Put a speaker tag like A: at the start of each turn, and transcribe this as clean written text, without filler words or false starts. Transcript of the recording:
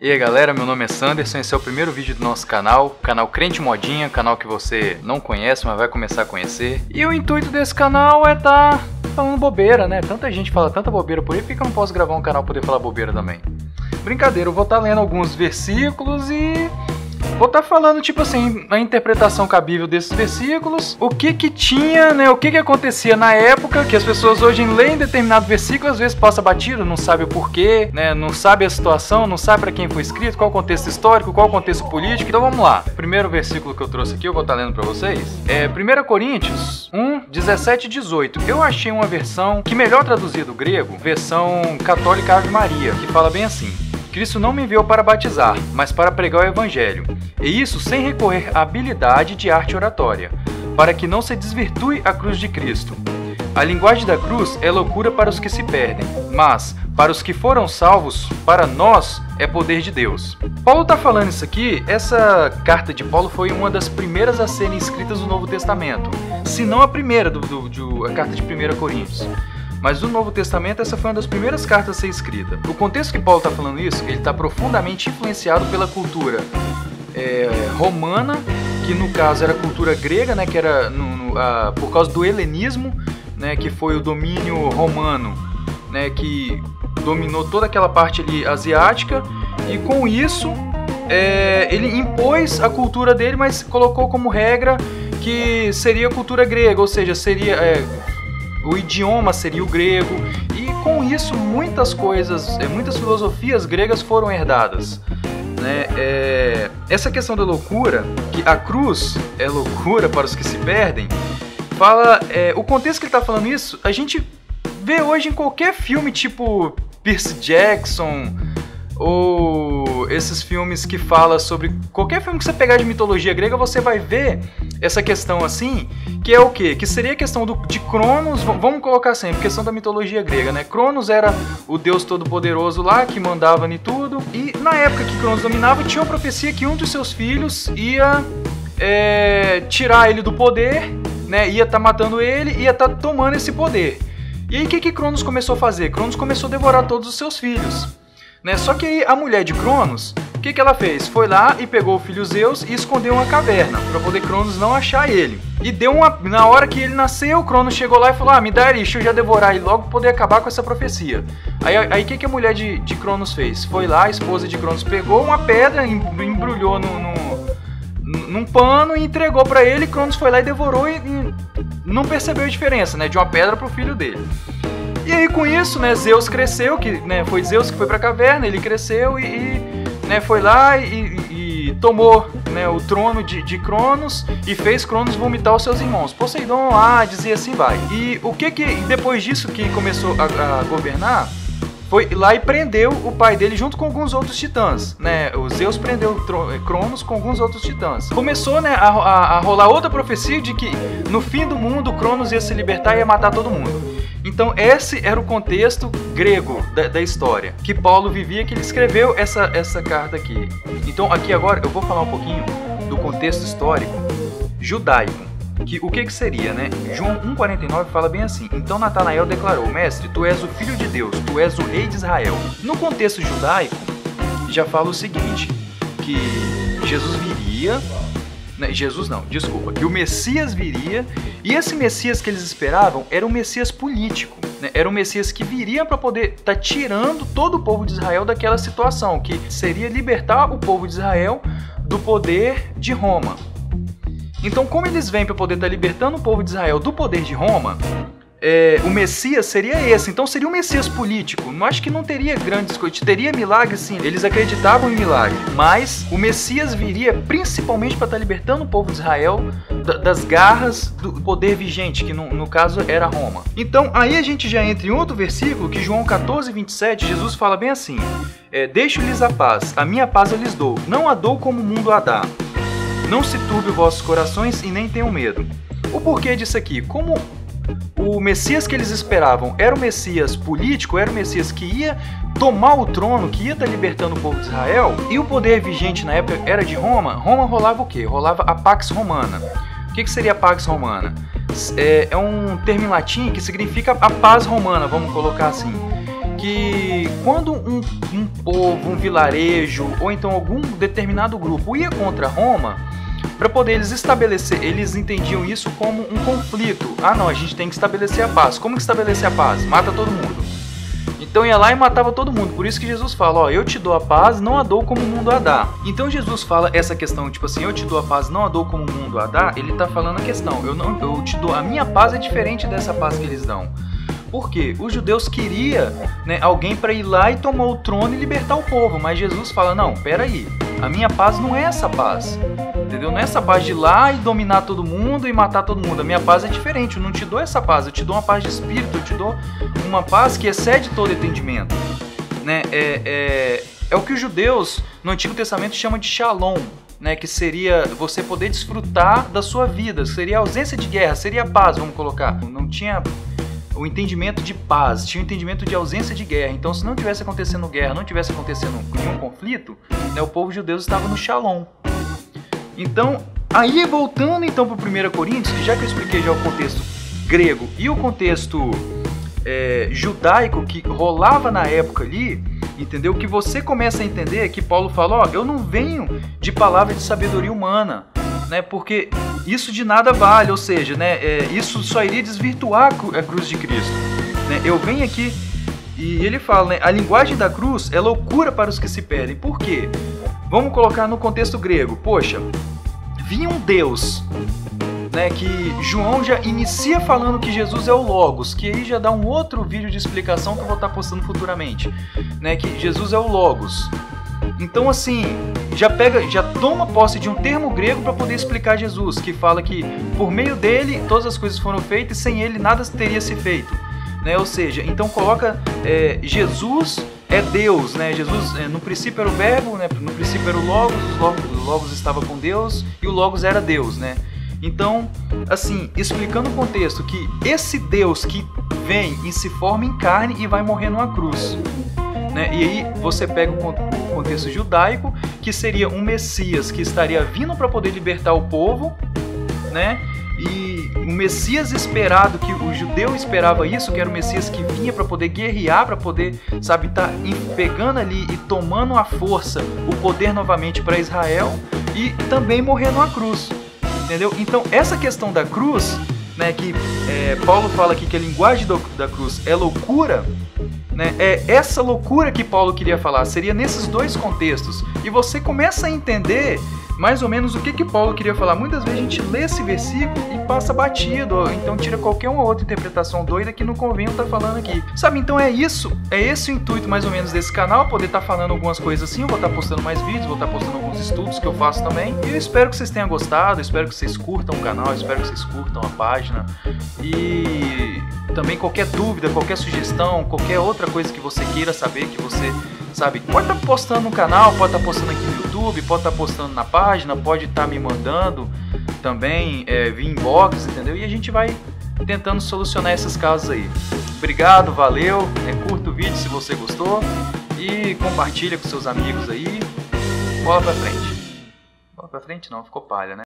A: E aí galera, meu nome é Sanderson, esse é o primeiro vídeo do nosso canal Crente Modinha, canal que você não conhece, mas vai começar a conhecer. E o intuito desse canal é tá falando bobeira, né? Tanta gente fala tanta bobeira por aí, por que eu não posso gravar um canal pra poder falar bobeira também? Brincadeira, eu vou estar lendo alguns versículos e vou estar falando, tipo assim, a interpretação cabível desses versículos, o que tinha, né, o que acontecia na época, que as pessoas hoje leem determinado versículo, às vezes passa batido, não sabe o porquê, né, não sabe a situação, não sabe para quem foi escrito, qual o contexto histórico, qual o contexto político. Então vamos lá. O primeiro versículo que eu trouxe aqui, eu vou estar lendo para vocês, é 1 Coríntios 1, 17 e 18. Eu achei uma versão que melhor traduzia do grego, versão católica Ave Maria, que fala bem assim: Cristo não me enviou para batizar, mas para pregar o evangelho, e isso sem recorrer à habilidade de arte oratória, para que não se desvirtue a cruz de Cristo. A linguagem da cruz é loucura para os que se perdem, mas para os que foram salvos, para nós, é poder de Deus. Paulo está falando isso aqui. Essa carta de Paulo foi uma das primeiras a serem escritas do Novo Testamento, se não a primeira, a carta de 1 Coríntios. Mas do Novo Testamento, essa foi uma das primeiras cartas a ser escrita. O contexto que Paulo está falando isso, ele está profundamente influenciado pela cultura romana, que no caso era a cultura grega, né, que era por causa do helenismo, né, que foi o domínio romano, né, que dominou toda aquela parte ali asiática, e com isso ele impôs a cultura dele, mas colocou como regra que seria a cultura grega, ou seja, seria... o idioma seria o grego, e com isso muitas coisas, muitas filosofias gregas foram herdadas, né? Essa questão da loucura, que a cruz é loucura para os que se perdem, fala, o contexto que ele está falando isso, a gente vê hoje em qualquer filme, tipo Percy Jackson, ou esses filmes que falam sobre... Qualquer filme que você pegar de mitologia grega, você vai ver essa questão assim, que é o quê? Que seria a questão de Cronos, vamos colocar assim, a questão da mitologia grega, né? Cronos era o deus todo-poderoso lá, que mandava em tudo, e na época que Cronos dominava, tinha uma profecia que um dos seus filhos ia tirar ele do poder, né? Ia estar matando ele, ia estar tomando esse poder. E aí o que Cronos começou a fazer? Cronos começou a devorar todos os seus filhos, né? Só que aí a mulher de Cronos, o que ela fez? Foi lá e pegou o filho Zeus e escondeu uma caverna, para poder Cronos não achar ele. E deu na hora que ele nasceu, Cronos chegou lá e falou: me dá ele, deixa eu já devorar ele logo, para poder acabar com essa profecia. Aí o que a mulher de Cronos fez? Foi lá, a esposa de Cronos pegou uma pedra, embrulhou num pano e entregou para ele. Cronos foi lá e devorou e não percebeu a diferença, né, de uma pedra para o filho dele. E aí com isso, né, Zeus cresceu, foi Zeus que foi para a caverna, ele cresceu e foi lá e tomou, né, o trono de Cronos e fez Cronos vomitar os seus irmãos. Poseidon, Hades e assim vai. E depois disso que começou a governar, foi lá e prendeu o pai dele junto com alguns outros titãs, né? O Zeus prendeu Cronos com alguns outros titãs. Começou, né, a rolar outra profecia de que no fim do mundo Cronos ia se libertar e ia matar todo mundo. Então esse era o contexto grego da história que Paulo vivia, que ele escreveu essa carta aqui. Então aqui agora eu vou falar um pouquinho do contexto histórico judaico. O que seria, né? João 1,49 fala bem assim: Então Natanael declarou: Mestre, tu és o Filho de Deus, tu és o Rei de Israel. No contexto judaico, já fala o seguinte, que Jesus viria... que o Messias viria, e esse Messias que eles esperavam era um Messias político, né? Era um Messias que viria para poder estar tirando todo o povo de Israel daquela situação, que seria libertar o povo de Israel do poder de Roma. Então, como eles vêm para poder estar libertando o povo de Israel do poder de Roma, o Messias seria esse. Então seria um Messias político. Não acho que não teria grandes coisas. Teria milagre, sim. Eles acreditavam em milagre. Mas o Messias viria principalmente para estar libertando o povo de Israel das garras do poder vigente, que no caso era Roma. Então aí a gente já entra em outro versículo, que João 14, 27, Jesus fala bem assim: Deixo-lhes a paz, a minha paz eu lhes dou. Não a dou como o mundo a dá. Não se turbe os vossos corações e nem tenham medo. O porquê disso aqui? Como o Messias que eles esperavam era o Messias político, era o Messias que ia tomar o trono, que ia estar libertando o povo de Israel, e o poder vigente na época era de Roma, rolava o quê? Rolava a Pax Romana. O que seria a Pax Romana? É um termo em latim que significa a paz romana, vamos colocar assim. que quando um povo, um vilarejo ou então algum determinado grupo ia contra Roma, para poder eles estabelecer, eles entendiam isso como um conflito. Ah não, a gente tem que estabelecer a paz. Como que estabelecer a paz? Mata todo mundo. Então ia lá e matava todo mundo. Por isso que Jesus fala, ó, eu te dou a paz, não a dou como o mundo a dá. Então Jesus fala essa questão, tipo assim, eu te dou a paz, não a dou como o mundo a dá. Ele tá falando a questão, eu te dou, a minha paz é diferente dessa paz que eles dão. Por quê? Os judeus queriam, né, alguém para ir lá e tomar o trono e libertar o povo. Mas Jesus fala, não, peraí, a minha paz não é essa paz. Entendeu? Não é essa paz de ir lá e dominar todo mundo e matar todo mundo. A minha paz é diferente, eu não te dou essa paz, eu te dou uma paz de espírito, eu te dou uma paz que excede todo entendimento. Né? É o que os judeus no Antigo Testamento chamam de shalom, né? Que seria você poder desfrutar da sua vida, seria a ausência de guerra, seria a paz, vamos colocar. Não tinha o entendimento de paz, tinha o entendimento de ausência de guerra. Então, se não tivesse acontecendo guerra, não tivesse acontecendo nenhum conflito, né, o povo judeu estava no shalom. Então, aí voltando então para 1 Coríntios, já que eu expliquei já o contexto grego e o contexto judaico que rolava na época ali, entendeu? Que você começa a entender que Paulo fala, ó, eu não venho de palavra de sabedoria humana, né? Porque isso de nada vale, ou seja, né? Isso só iria desvirtuar a cruz de Cristo, né? Eu venho aqui e ele fala, né? A linguagem da cruz é loucura para os que se perdem. Por quê? Vamos colocar no contexto grego. Poxa, vinha um Deus, né, que João já inicia falando que Jesus é o Logos, que aí já dá um outro vídeo de explicação que eu vou estar postando futuramente, né, que Jesus é o Logos. Então assim, já toma posse de um termo grego para poder explicar Jesus, que fala que por meio dele todas as coisas foram feitas e sem ele nada teria se feito. Né? Ou seja, então coloca Jesus é Deus, né? Jesus, no princípio era o verbo, né? No princípio era o Logos estava com Deus e o Logos era Deus, né? Então, assim, explicando o contexto que esse Deus que vem e se forma em carne e vai morrer numa cruz, né? E aí você pega o contexto judaico, que seria um Messias que estaria vindo para poder libertar o povo, né? E o Messias esperado, que o judeu esperava isso, que era o Messias que vinha para poder guerrear, para poder, sabe, tá pegando ali e tomando à força o poder novamente para Israel e também morrer numa cruz, entendeu? Então essa questão da cruz, né, que Paulo fala aqui que a linguagem da cruz é loucura, né, é essa loucura que Paulo queria falar, seria nesses dois contextos, e você começa a entender mais ou menos o que Paulo queria falar. Muitas vezes a gente lê esse versículo e passa batido, ou então tira qualquer uma outra interpretação doida que não convém eu estar falando aqui. Sabe, então é esse o intuito mais ou menos desse canal, poder estar falando algumas coisas assim, eu vou estar postando mais vídeos, vou estar postando alguns estudos que eu faço também. E eu espero que vocês tenham gostado, espero que vocês curtam o canal, espero que vocês curtam a página. E também qualquer dúvida, qualquer sugestão, qualquer outra coisa que você queira saber, que você sabe, pode estar postando no canal, pode estar postando aqui no YouTube, pode estar postando na página, pode estar me mandando também via inbox, entendeu? E a gente vai tentando solucionar esses casos aí. Obrigado, valeu, curta o vídeo se você gostou e compartilha com seus amigos aí. Bola pra frente. Bola pra frente não, ficou palha, né?